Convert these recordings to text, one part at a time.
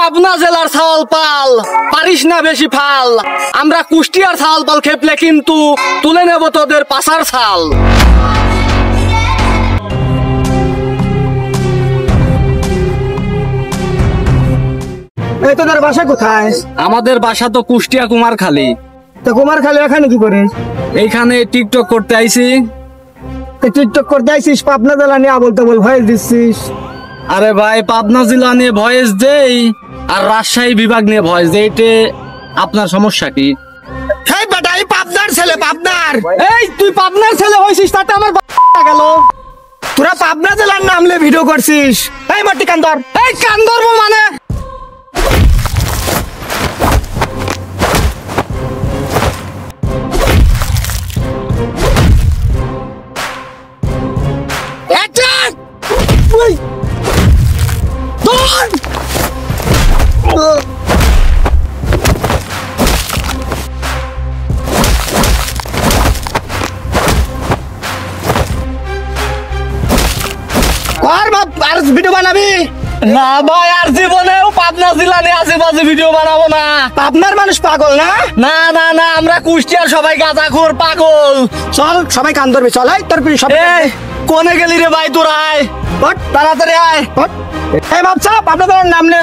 পাবনা জেলার ছাওয়াল পাল, পারিস না বেশি ফাল। আমরা কুষ্টিয়ার ছাওয়াল পাল খেপলে কিন্তু তুলে নেব তোদের পাছার ছাল। এই তোদের বাসা কোথায়? আমাদের বাসা তো কুষ্টিয়া কুমারখালী। তো কুমারখালী এখানে কি করিস? এইখানে টিকটক করতে আইছি। টিকটক করতে আইসিস? পাবনা জেলা নিয়ে আবল তাবল ভয়েস দিচ্ছিস? আরে ভাই, পাবনা জেলা নিয়ে ভয়েস দেই আর রাজশাহী বিভাগ নিয়ে ভয়েস দেই, এতে আপনার সমস্যা কি? এই বেটা, এই পাবনার ছেলে, পাবনার। এই তুই পাবনার ছেলে হইছিস, তাতে আমার গেল। তোরা পাবনা জেলার নামলে ভিডিও করছিস? এই মাটি কান্দর, এই কান ধরবো মানে? আর ভিডিও বানাবি না ভাই, আর জীবনেও পাবনা জেলা নিয়ে আশেপাশে ভিডিও বানাবো না। পাবনার মানুষ পাগল না? না না না, আমরা কুষ্টিয়ার সবাই গাঁজাখোর পাগল। চল সবাই কান ধরবে, চল। এই তোর সব এই কোনে গেলি রে ভাই? তোর আয়, তাড়াতাড়ি আয়। এই বাচ্চা, পাবনা জেলার নাম নে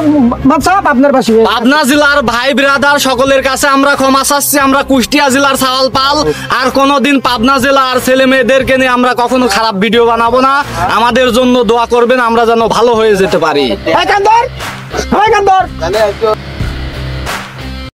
বাচ্চা, পাবনার পাশে। পাবনা জেলার ভাই ব্রাদার সকলের কাছে আমরা ক্ষমা চাচ্ছি। আমরা কুষ্টিয়া জেলার ছাওয়াল পাল, আর কোনোদিন পাবনা জেলার ছেলে মেয়েদেরকে নিয়ে আমরা কখনো খারাপ ভিডিও বানাবো না। আমাদের জন্য দোয়া করবেন, আমরা যেন ভালো হয়ে যেতে পারি। এই কান ধর, এই কান ধর।